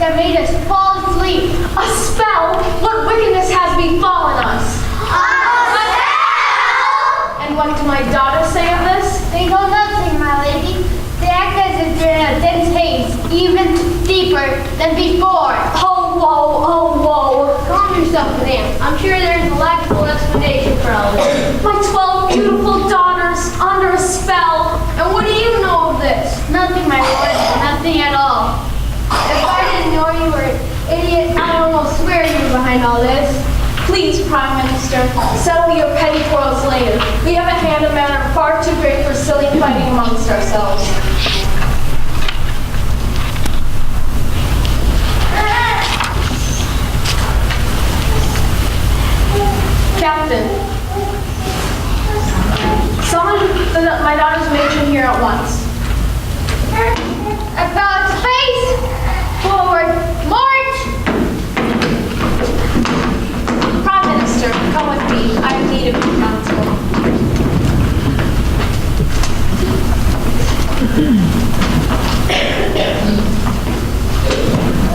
that made us fall asleep. A spell? What wickedness has befallen us? A spell! And what do my daughters say of this? They know nothing, my lady. They act as if they're in a dense haze, even deeper than before. Oh, woe, oh, woe. Calm yourself, madam. I'm sure there's a logical explanation for all this. My 12 beautiful daughters under a spell. And what do you know of this? Nothing, my lord. Nothing at all. If I didn't know you were an idiot, I'd almost swear you were behind all this. Please, Prime Minister, settle your petty quarrels later. We have at hand a matter far too great for silly fighting amongst ourselves. Captain, summon my daughter's matron here at once. About space! Forward, march! Prime Minister, come with me. I have need of your counsel.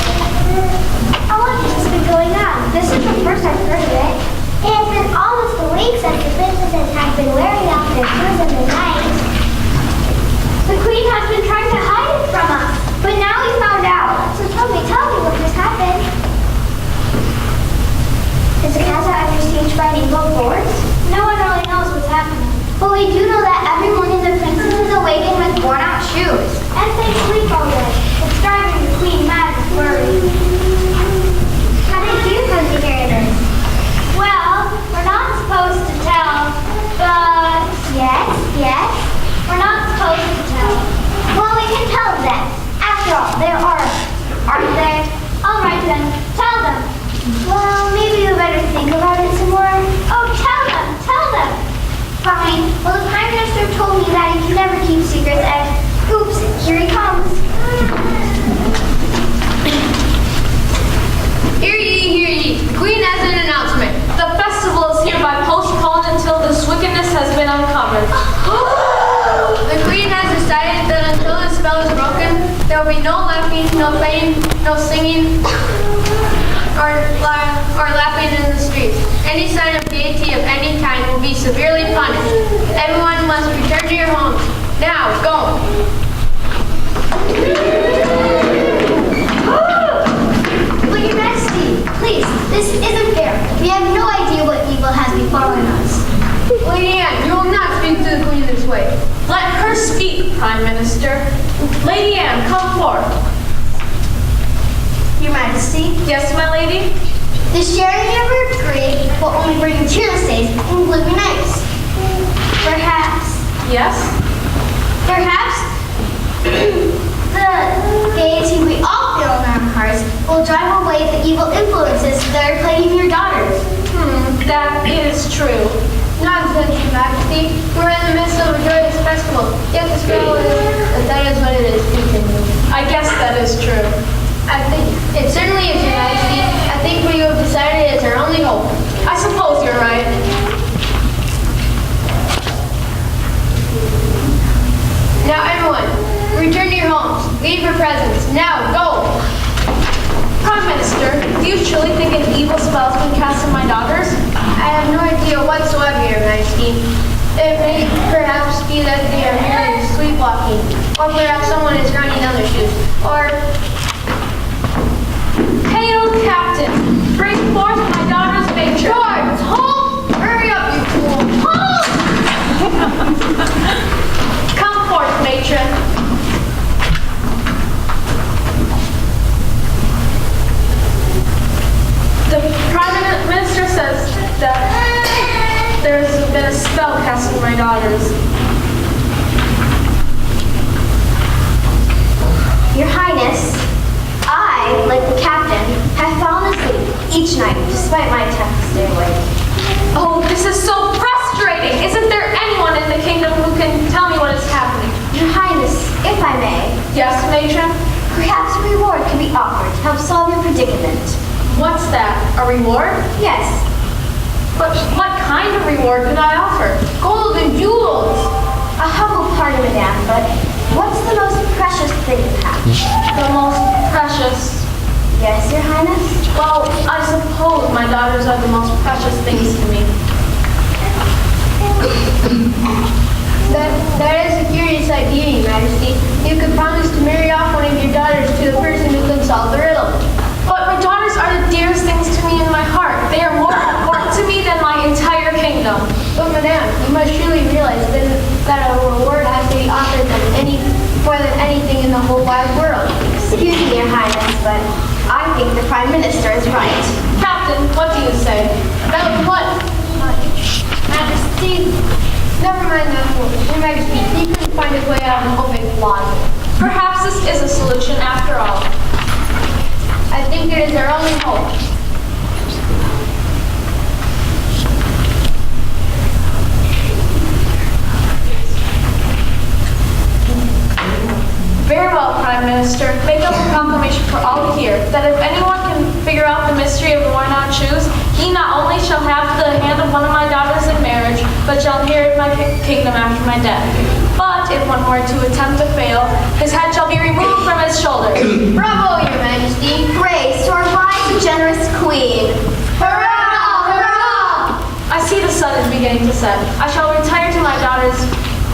How long has this been going on? This is the first I've heard of it. It has been almost a week since the princesses have been wearing out their furs in the night. The queen has been trying to hide it from us, but now we found out. So tell me what just happened. Is the castle under siege by an evil force? No one really knows what's happening. But we do know that every morning the princess is awakened with worn-out shoes. And they sleep all day. It's driving the queen mad with worry. How did you come to hear this? Well, we're not supposed to tell, but... Yes? We're not supposed to tell. Well, we can tell them. After all, there are, aren't there? All right then, tell them. Well, maybe you better think about it some more. Oh, tell them. Fine. Well, the Prime Minister told me that he can never keep secrets and... Oops, here he comes. Hear ye. The queen has an announcement. The festival is hereby postponed until this wickedness has been uncovered. The queen has decided that until the spell is broken, there will be no laughing, no playing, no singing, or laughing in the streets. Any sign of gaiety of any kind will be severely punished. Everyone must return to your homes. Now, go. But Your Majesty, please, this isn't fair. We have no idea what evil has befallen us. Lady Anne, you will not speak to the queen this way. Let her speak, Prime Minister. Lady Anne, come forth. Your Majesty, Yes, my lady? the sharing of her grave will only bring tearless days and gloomy nights. Perhaps Yes? the gaiety we all feel in our hearts will drive away the evil influences that are plaguing your daughters. That is true. Nonsense, Your Majesty. We're in the midst of a joyous festival. Yet the spell that is what it is. Continue. I guess that is true. I think it certainly is, Your Majesty. I think what you have decided is our only hope. I suppose you're right. Now, everyone, return to your homes. Leave your presents. Now, go. Prime Minister, do you truly think an evil spell has been cast on my daughters? I have no idea whatsoever, Your Majesty. It may perhaps be that they are merely sleepwalking, or perhaps someone is grinding on their shoes, or... Hail, Captain! Bring forth my daughter's matron. Guards, halt! Hurry up, you fool! Halt! Come forth, matron. The Prime Minister says that there's been a spell cast on my daughters. Your Highness, I, like the captain, have fallen asleep each night despite my attempt to stay awake. Oh, this is so frustrating! Isn't there anyone in the kingdom who can tell me what is happening? Your Highness, if I may, Yes, matron? perhaps a reward could be offered to help solve your predicament. What's that? A reward? Yes, But what kind of reward could I offer? Gold and jewels! a humble pardon, madame, but what's the most precious thing you have? The most precious. Yes, Your Highness? Well, I suppose my daughters are the most precious things to me. That is a curious idea, Your Majesty. You could promise to marry off one of your daughters to the person who can solve the riddle. But my daughters are the dearest things to me in my heart. They are more important to me than my entire kingdom. But Madame, you must surely realize that a reward has to be offered more than anything in the whole wide world. Excuse me, Your Highness, but I think the Prime Minister is right. Captain, what do you say? About what? Majesty, never mind that. Your Majesty, he couldn't find his way out of the whole big closet. Perhaps this is a solution after all. I think it is our only hope. Very well, Prime Minister. Make up a proclamation for all to hear, that if anyone can figure out the mystery of the worn-out shoes, he not only shall have the hand of one of my daughters in marriage, but shall inherit my kingdom after my death. But if one were to attempt to fail, his head shall be removed from his shoulders. Bravo, Your Majesty. Praise to our wise and generous queen. Hurrah! Hurrah! I see the sun is beginning to set. I shall retire to my daughter's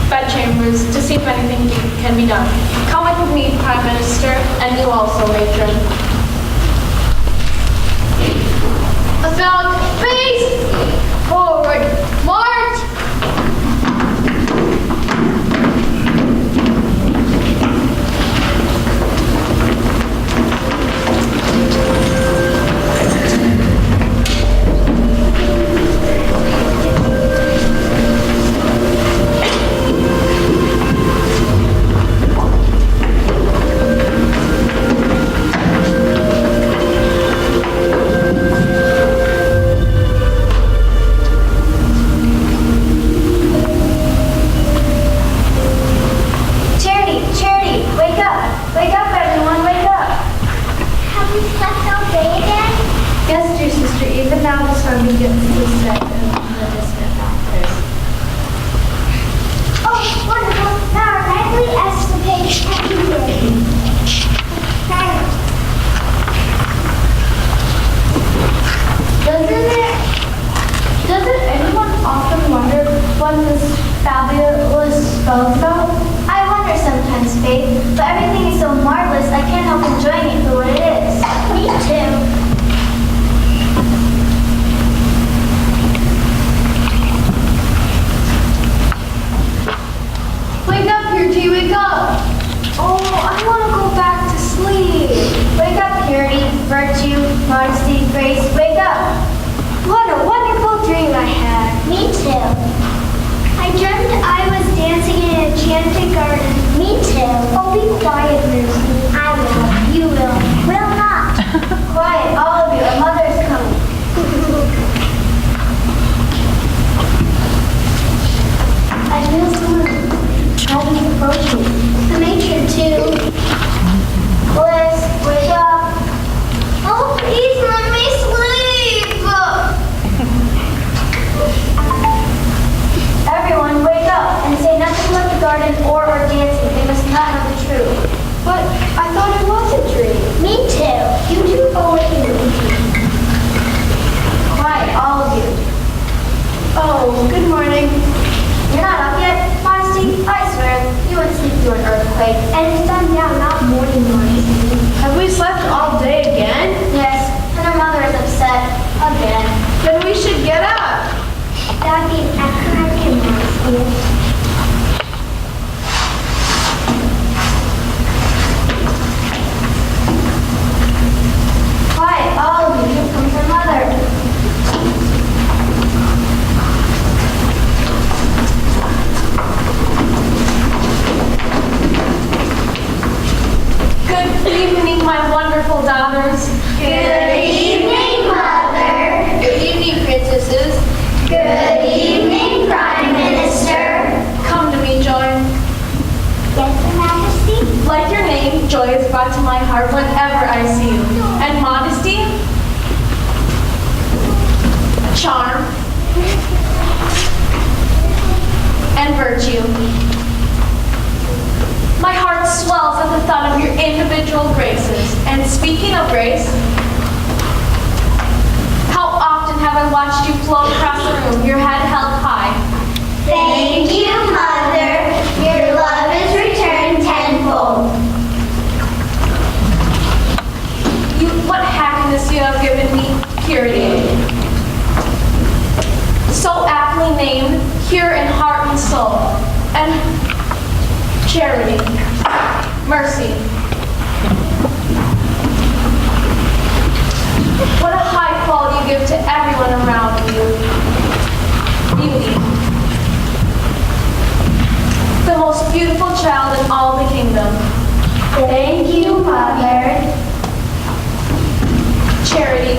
bedchambers to see if anything can be done. Come with me, Prime Minister, and you also, Matron. About face! Forward! March! Modesty, Grace, wake up. What a wonderful dream I had. Me too. I dreamt I was dancing in an enchanted garden. Me too. Oh, be quiet, Lucy. I will. You will. Will not. Quiet, all of you. Our mother is coming. I feel someone having approaching. The matron too. Bliss, wake up. Oh, please let me sleep. Everyone, wake up and say nothing about the garden or our dancing. They must not know the truth. But I thought it was a dream. Me too. You two awaken me. Quiet, all of you. Oh, good morning. You're not up yet, Modesty? I swear, you would sleep through an earthquake. And it's sundown, not morning, Modesty. Have we slept all day again? Yes, and our mother is upset. Again. Then we should get up. That'd be an excellent idea, Modesty. Quiet, all of you. Here comes our mother. Good evening, my wonderful daughters. Good evening, Mother. Good evening, princesses. Good evening, Prime Minister. Come to me, Joy. Yes, Your Majesty? Like your name, joy is brought to my heart whenever I see you. And modesty, charm, and virtue. My heart swells at the thought of your individual graces. And speaking of grace, womb, your head held high. Thank you, Mother. Your love is returned tenfold. What happiness you have given me, purity. So aptly named, pure in heart and soul, and charity, mercy. What a high quality you give to everyone around you. Beauty. The most beautiful child in all the kingdom. Thank you, Mother. Charity.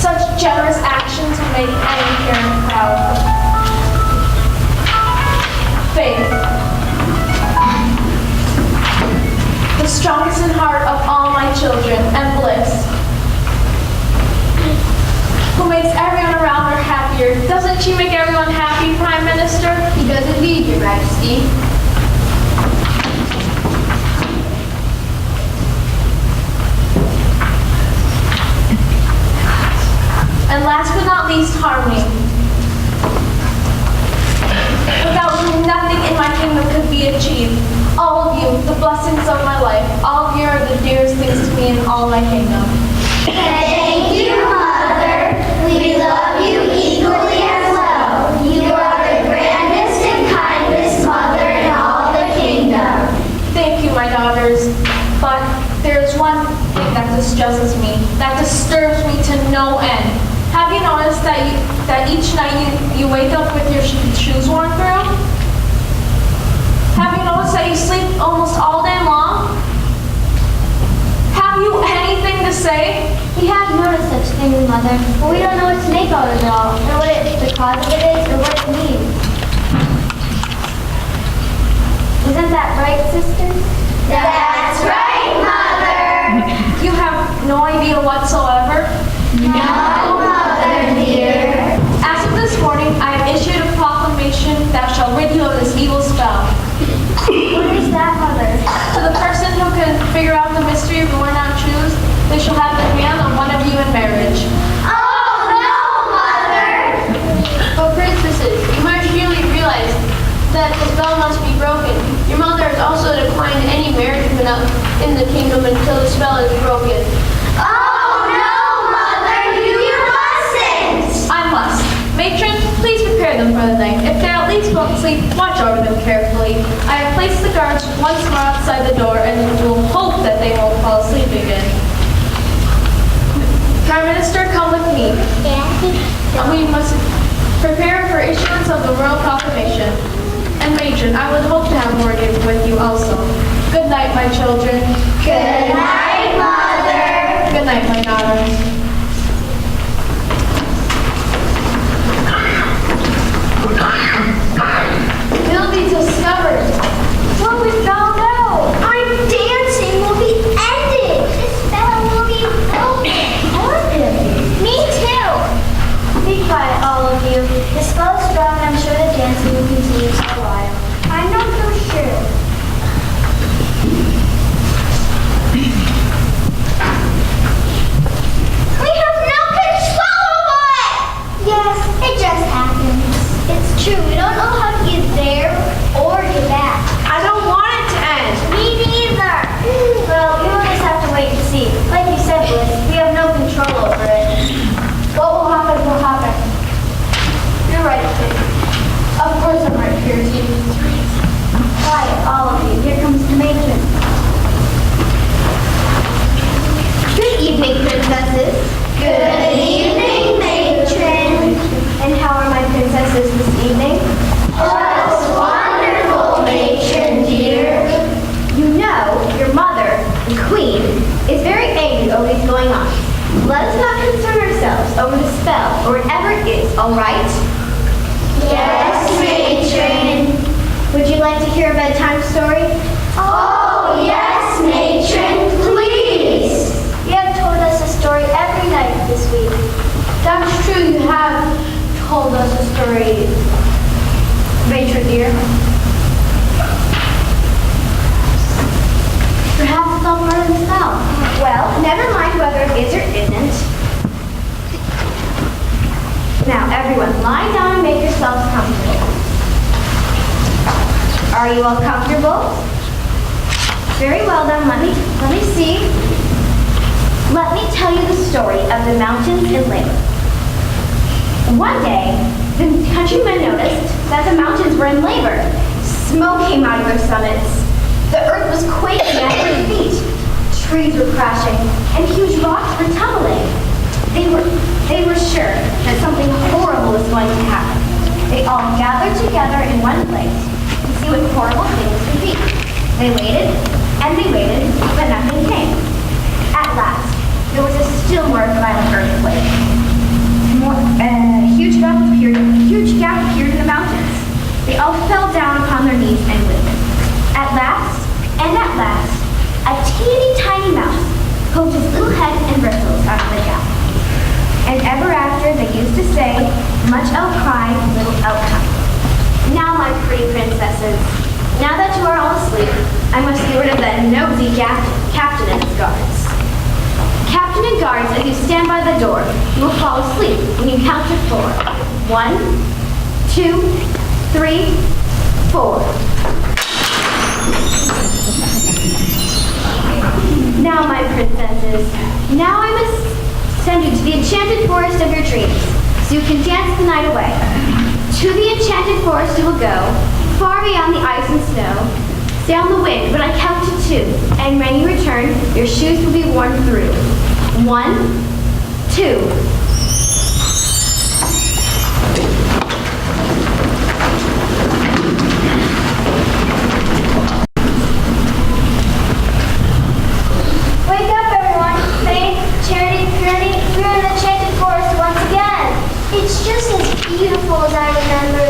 Such generous actions would make any parent proud. Faith. The strongest in heart of all my children, and bliss. Who makes everyone around her happier. Doesn't she make everyone happy, Prime Minister? He does indeed, Your Majesty. And last but not least, harmony. Without whom nothing in my kingdom could be achieved. All of you, the blessings of my life, all of you are the dearest things to me in all my kingdom. Thank you, Mother. We love you equally as well. You are the grandest and kindest mother in all the kingdom. Thank you, my daughters. But there's one thing that distresses me, that disturbs me to no end. Have you noticed that each night you wake up with your shoes worn through? Have you noticed that you sleep almost all day long? Have you anything to say? We have noticed such things, Mother, but we don't know what to make of it all, or what the cause of it is, or what it means. Isn't that right, sisters? That's right, Mother! You have no idea whatsoever? No, Mother dear. As of this morning, I have issued a proclamation that shall rid you of this evil spell. What is that, Mother? To the person who can figure out the mystery of the worn-out shoes, they shall have the hand of one of you in marriage. Oh, no, Mother! But princesses, you must surely realize that the spell must be broken. Your mother has also declined any marriage in the kingdom until the spell is broken. Oh, no, Mother, you mustn't! I must. Matron, please prepare them for the night. If they at least won't sleep, watch over them carefully. I have placed the guards once more outside the door and will hope that they won't fall asleep again. Prime Minister, come with me. And we must prepare for issuance of the royal proclamation. And Matron, I would hope to have more with you also. Good night, my children. Good night, Mother. Good night, my daughters. We'll be discovered. What we found out? Our dancing will be ended. The spell will be broken. Me too. Be quiet, all of you. The spell is strong, and I'm sure the dancing will continue for a while. I'm not so sure. We have no control over it! Yes, it just happens. It's true, we don't know how to get there or get back. I don't want it to end. Me neither. Well, we will just have to wait and see. Like you said, Bliss, we have no control over it. What will happen will happen. You're right, Kate. Of course I'm right, Purity. Quiet, all of you. Here comes the matron. Good evening, princesses. Good evening, matron. And how are my princesses this evening? Just wonderful, matron dear. You know, your mother, the queen, is very angry over what's going on. Let us not concern ourselves over the spell or whatever it is, all right? Yes, matron. Would you like to hear a bedtime story? Oh, yes, matron, please. You have told us a story every night this week. That's true, you have told us a story, Matron dear. Perhaps it's all part of the spell. Well, never mind whether it is or isn't. Now, everyone, lie down and make yourselves comfortable. Are you all comfortable? Very well then, let me see. Let me tell you the story of the mountains in labor. One day, the countrymen noticed that the mountains were in labor. Smoke came out of their summits. The earth was quaking at their feet. Trees were crashing, and huge rocks were tumbling. They were sure that something horrible was going to happen. They all gathered together in one place to see what horrible things could be. They waited, and they waited, but nothing came. At last, there was a still more violent earthquake. A huge gap appeared in the mountains. They all fell down upon their knees and waited. At last, a teeny tiny mouse poked his little head and bristles out of the gap. And ever after they used to say, much elk cried, little elk cried. Now, my pretty princesses, now that you are all asleep, I must get rid of that nosy captain and his guards. Captain and guards, as you stand by the door, you will fall asleep when you count to 4. 1, 2, 3, 4. Now, my princesses, now I must send you to the enchanted forest of your dreams, so you can dance the night away. To the enchanted forest you will go, far beyond the ice and snow. Stay on the wind when I count to 2, and when you return, your shoes will be worn through. 1, 2. Wake up, everyone! Faith, Charity, Purity, we're in the enchanted forest once again. It's just as beautiful as I remember.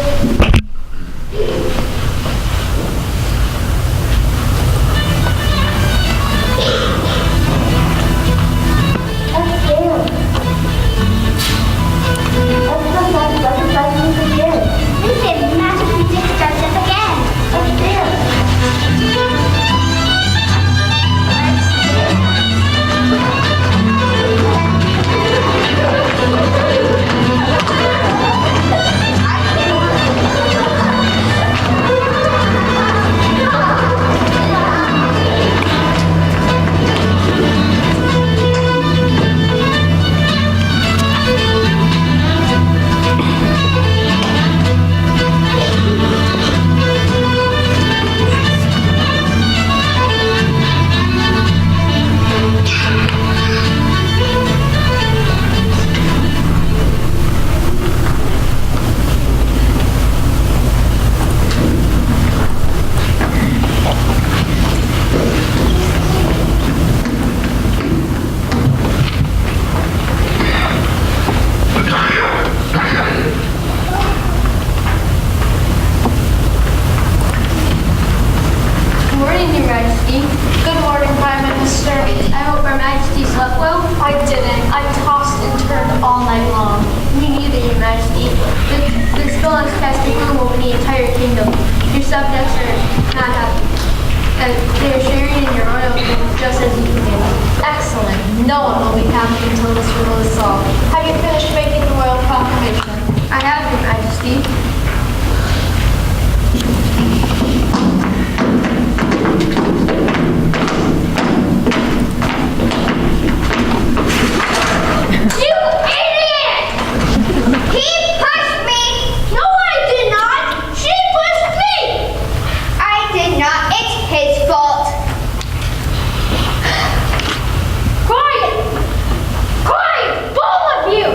Quiet! Both of you!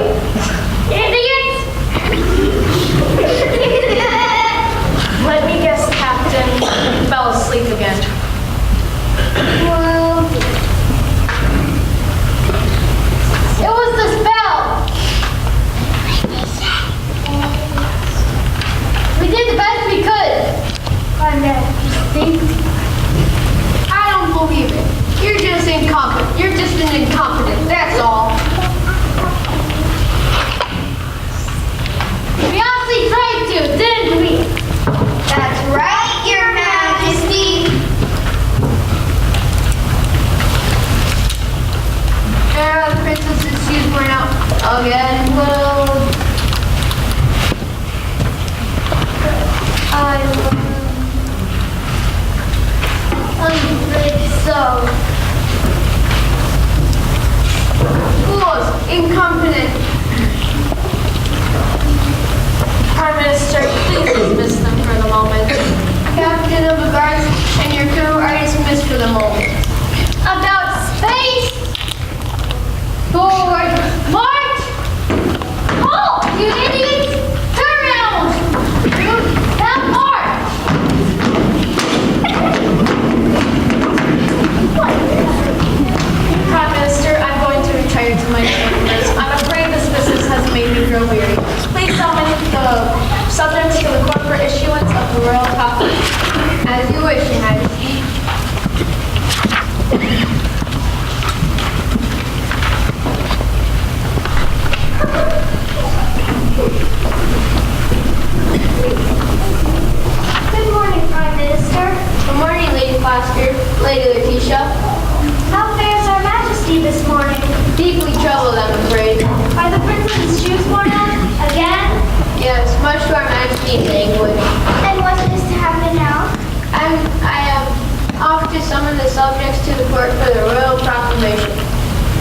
Idiots! subjects to the court for issuance of the royal proclamation. As you wish, Your Majesty. Good morning, Prime Minister. Good morning, Lady Foster, Lady Letitia. How fares Our Majesty this morning? Deeply troubled, I'm afraid. Are the princess's shoes worn out? Again? Yes, much to Our Majesty's anguish. And what is to happen now? I am off to summon the subjects to the court for the royal proclamation.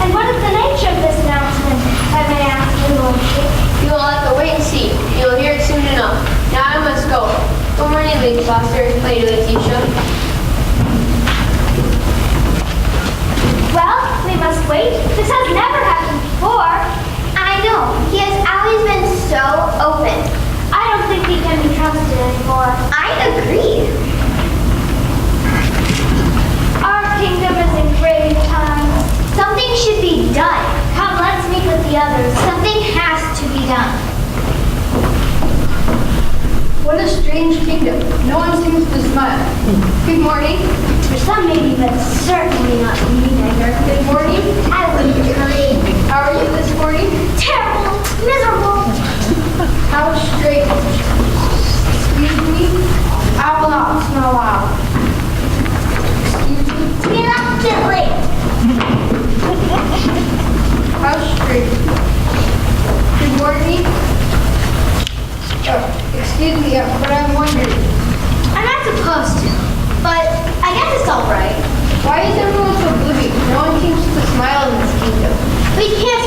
And what is the nature of this announcement, if I may ask your lordship? You will have to wait and see. You'll hear it soon enough. Now I must go. Good morning, Lady Foster, Lady Letitia. Well, we must wait. This has never happened before. I know. He has always been so open. I don't think he can be trusted anymore. I agree. Our kingdom is in grave times. Something should be done. Come, let's meet with the others. Something has to be done. What a strange kingdom. No one seems to smile. Good morning. For some maybe, but certainly not for me, Edgar. Good morning. I wouldn't agree. How are you this morning? Terrible, miserable. How strange. Excuse me? I will not smell loud. Excuse me? We're up a bit late. How strange. Good morning. Excuse me, but I'm wondering. I'm not supposed to, but I guess it's all right. Why is everyone so gloomy? No one seems to smile in this kingdom. We can't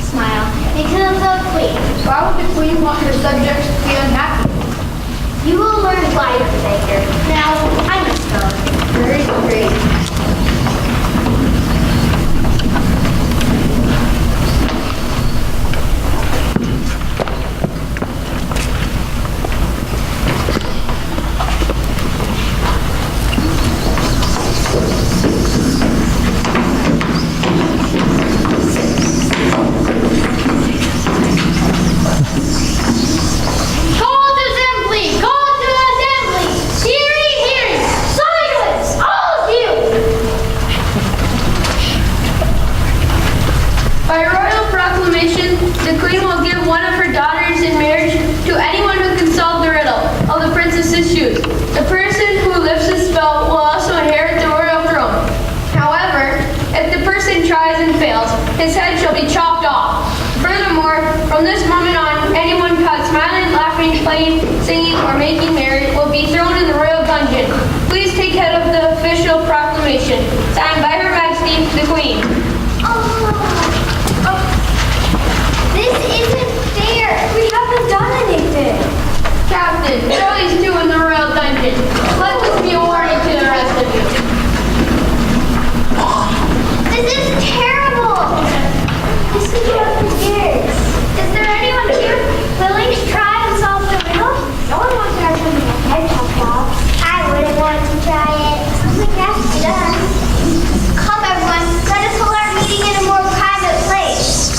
smile because of the queen. Why would the queen want her subjects to be unhappy? You will learn later, Baker. Now, I must go. Very strange. By royal proclamation, the queen will give one of her daughters in marriage to anyone who can solve the riddle of the princess's shoes. The person who lifts the spell will also inherit the royal throne. However, if the person tries and fails, his head shall be chopped off. Furthermore, from this moment on, anyone caught smiling, laughing, playing, singing, or making merry will be thrown in the royal dungeon. Please take head of the official proclamation. Signed by Her Majesty, the Queen. This isn't fair. We haven't done anything. Captain, throw these two in the royal dungeon. Let this be a warning to the rest of you. This is terrible. This could go on for years. Is there anyone here willing to try and solve the riddle? No one wants to have something like hedgehog jobs. I wouldn't want to try it. Something has to be done. Come, everyone. Let us hold our meeting in a more private place.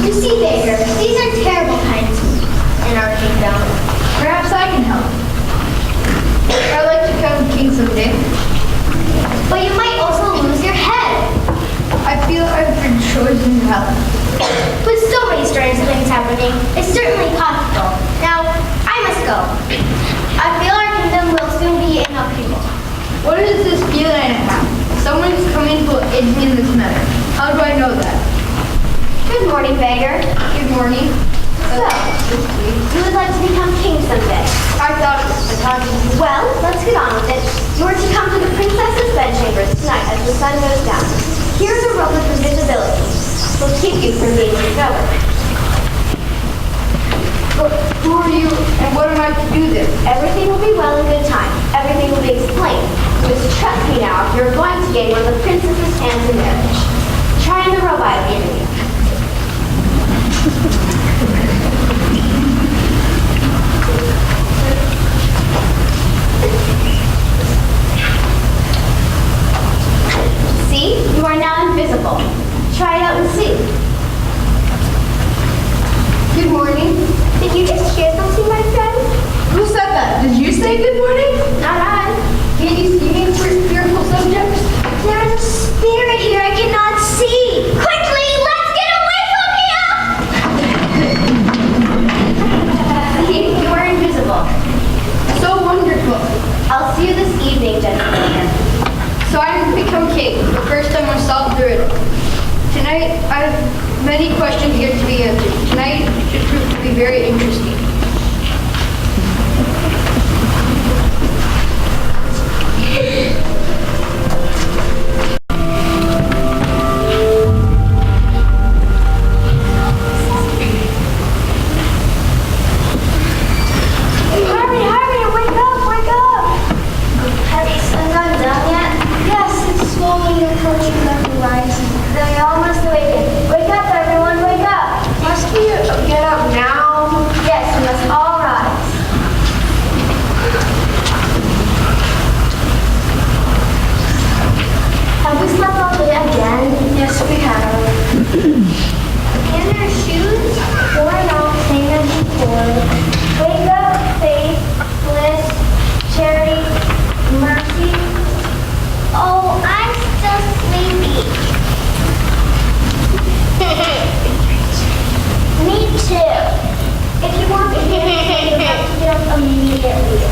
You see, Baker, these are terrible times in our kingdom. Perhaps I can help. I'd like to become king someday. But you might also lose your head. I feel I've been chosen to help. With so many strange things happening, it's certainly possible. Now, I must go. I feel our kingdom will soon be in upheaval. What is this feeling I have? Someone's coming to aid me in this matter. How do I know that? Good morning, beggar. Good morning. So, you would like to become king someday? I thought it was the time. Well, let's get on with it. You are to come to the princess's bedchambers tonight as the sun goes down. Here's a robe of invisibility. Will keep you from being discovered. But who are you and what am I to do this? Everything will be well in good time. Everything will be explained. Just trust me now if you're going to gain one of the princess's hands in marriage. Try on the robe I have given you. invisible. Try it out and see. Good morning. Did you just hear something, my friend? Who said that? Did you say good morning? Not I. Can't you see me for spiritual subjects? There is a spirit here I cannot see. Quickly, let's get away from here! See, you are invisible. So wonderful. I'll see you this evening, gentlemen. So I've become king. But first I must solve the riddle. Tonight I have many questions yet to be answered. Tonight should prove to be very interesting. Hurry, wake up! Have you still not done yet? Yes, it's slowly approaching the horizon. Then we all must awaken. Wake up, everyone, wake up! Must we get up now? Yes, we must all rise. Have we slept all day again? Yes, we have. In our shoes, worn out, same as before. Wake up, faith, bliss, charity, mercy. Oh, I'm still sleepy. Me too. If you want to get up, you have to get up immediately.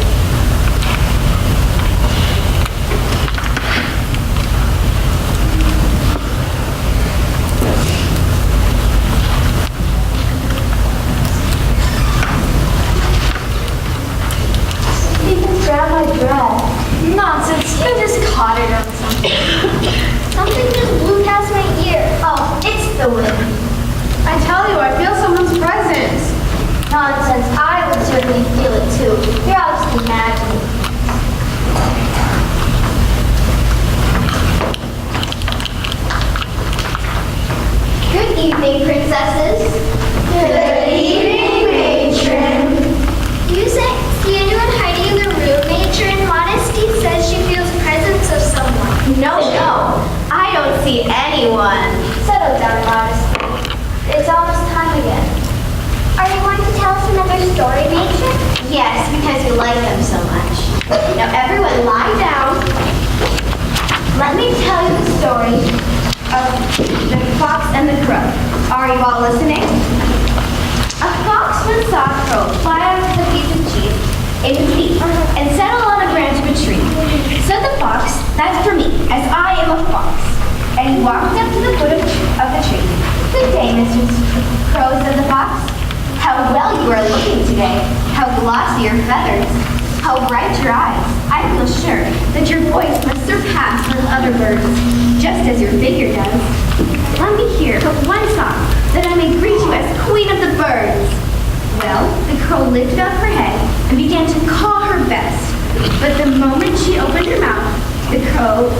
Grab my breath. Nonsense, you just caught it or something. Something just blew past my ear. Oh, it's the wind. I tell you, I feel someone's presence. Nonsense. I would certainly feel it too. You're all just imagining. Good evening, princesses. Good evening, matron. Do you see anyone hiding in the room, matron? Modesty says she feels presence of someone. No, I don't see anyone. Settle down, Modesty. It's almost time again. Are you going to tell us another story, matron? Yes, because you like them so much. Now everyone lie down. Let me tell you the story of the fox and the crow. Are you all listening? A fox once saw a crow fly out of the piece of cheese in his beak and settle on a branch of a tree. Said the fox, "That's for me, as I am a fox." And he walked up to the foot of the tree. "Good day, Mr. Crow," said the fox. "How well you are looking today. How glossy your feathers. How bright your eyes. I feel sure that your voice must surpass those other birds, just as your figure does. Let me hear but one song, that I may greet you as queen of the birds." Well, the crow lifted up her head and began to caw her best. But the moment she opened her mouth, the crow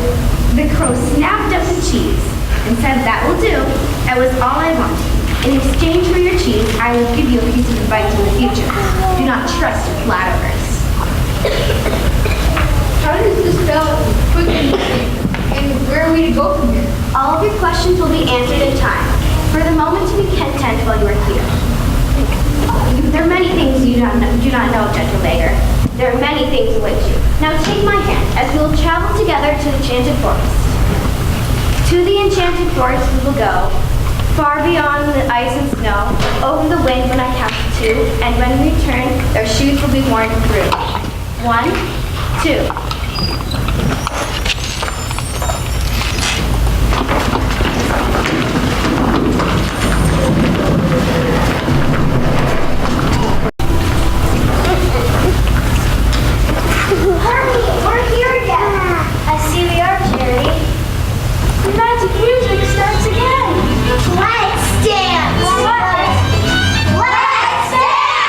snapped up the cheese and said, "That will do. That was all I wanted. In exchange for your cheese, I will give you a piece of advice in the future. Do not trust flatterers." How does this spell quickly and where are we to go from here? All of your questions will be answered in time. For the moment, to be content while you are here. There are many things you do not know, gentle beggar. There are many things await you. Now take my hand, as we will travel together to the enchanted forest. To the enchanted forest we will go, far beyond the ice and snow, over the wind when I count to 2, and when we return, their shoes will be worn through. 1, 2. Hurry, we're here again. I see we are, Charity. The magic music starts again. Let's dance. Let's dance.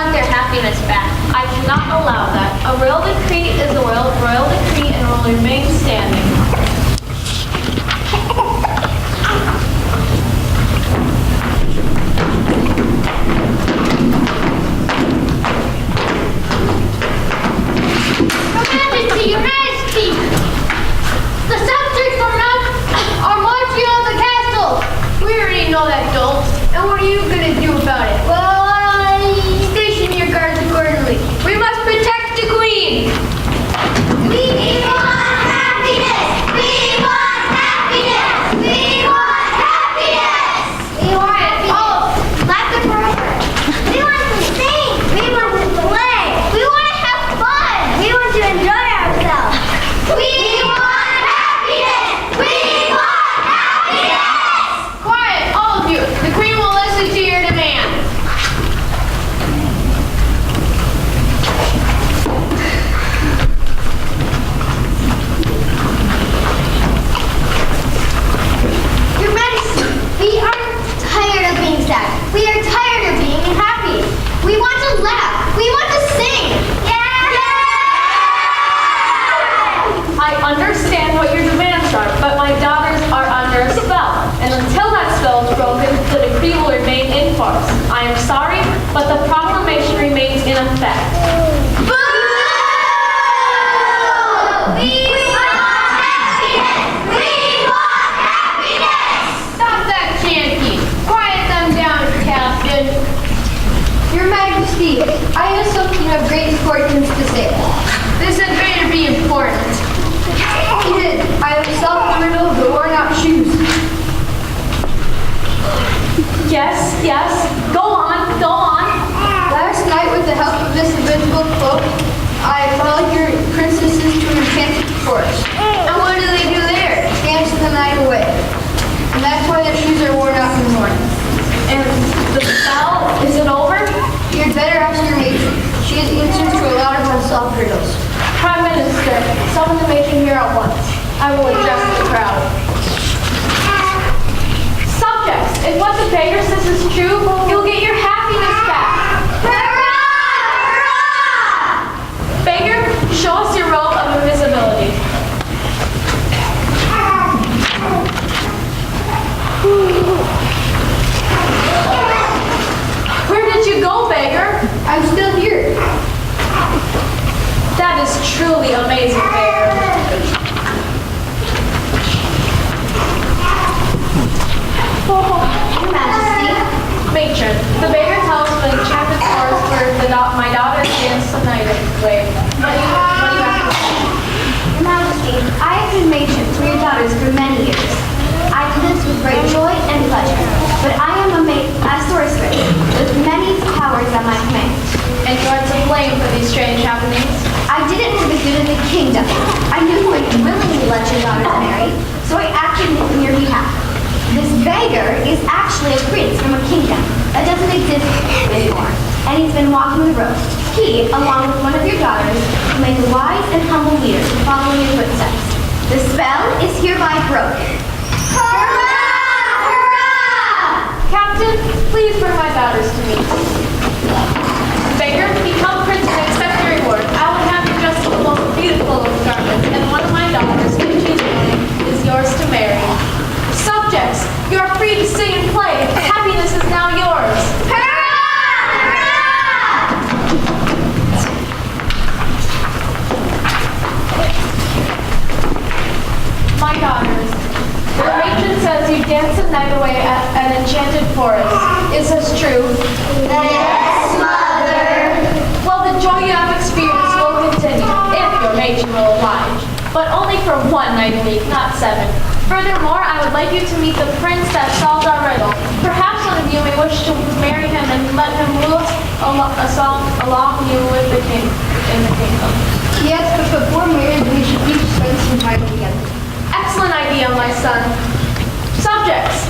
want their happiness back. I cannot allow that. A royal decree is a royal decree and will remain standing. Your Majesty! The subjects are marching on the castle! We already know that, Dole. And what are you gonna do about it? Well, station your guards accordingly. We must protect the Queen! We want happiness! We want happiness! We want happiness! We want happiness! Oh, let them forever! We want to sing! We want to play! We want to have fun! We want to enjoy ourselves! We want happiness! We want happiness! Quiet, all of you. The Queen will listen to your demand. Your Majesty, we are tired of being sad. We are tired of being happy. We want to laugh. We want to sing. I understand what your demands are, but my daughters are under a spell. And until that spell is broken, the decree will remain in force. I am sorry, but the proclamation remains in effect. Boo! We want happiness! We want happiness! Stop that chanting. Quiet them down, Captain. Your Majesty, I have something of great importance to say. This had better be important. I have solved the riddle of the worn-out shoes. Yes, go on. Last night, with the help of this invisible cloak, I followed your princesses to an enchanted forest. And what do they do there? Dance the night away. And that's why their shoes are worn out in the morning. And the spell, is it over? You'd better ask your matron. She has answers to a lot of unsolved riddles. Prime Minister, summon the matron here at once. I will address the crowd. Subjects, if what the beggar says is true, you'll get your happiness back. Hurrah! Hurrah! Beggar, show us your robe of invisibility. Where did you go, beggar? I'm still here. That is truly amazing, beggar. Your Majesty. Matron, the beggar tells me the enchanted forest where my daughter danced the night away. What do you have to say? Your Majesty, I have been matron for your daughters for many years. I do this with great joy and pleasure, but I am a sorceress with many powers at my command. And you are to blame for these strange happenings? I did it for the good of the kingdom. I knew you would willingly let your daughters marry, so I acted in your behalf. This beggar is actually a prince from a kingdom that doesn't exist anymore, and he's been walking the road. He, along with one of your daughters, will make a wise and humble leader to follow in your footsteps. The spell is hereby broken. Hurrah! Hurrah! Captain, please bring my daughters to me. Beggar, become prince and accept your reward. I will have you dressed in the most beautiful of garments, and one of my daughters, which is yours to marry. Subjects, you are free to sing and play. Happiness is now yours. My daughters, the matron says you dance the night away at an enchanted forest. Is this true? Yes, Mother. Well, the joy you have experienced will continue, if your matron will oblige. But only for one night a week, not 7. Furthermore, I would like you to meet the prince that solved our riddle. Perhaps one of you may wish to marry him and let him rule along you with the king in the kingdom. Yes, but before marriage, we should each spend some time together. Excellent idea, my son. Subjects,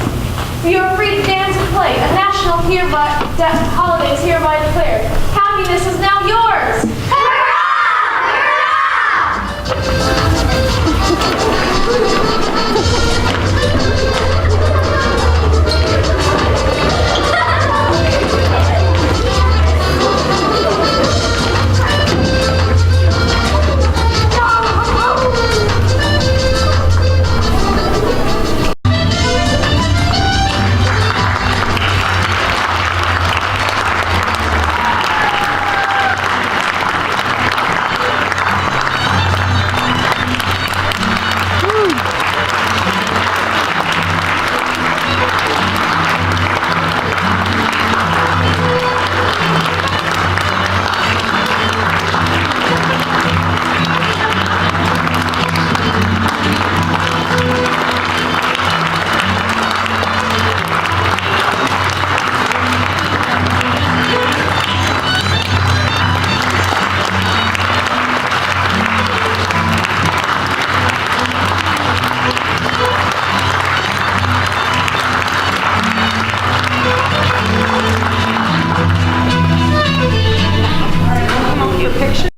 you are free to dance and play. A national holiday is hereby declared. Happiness is now yours. picture.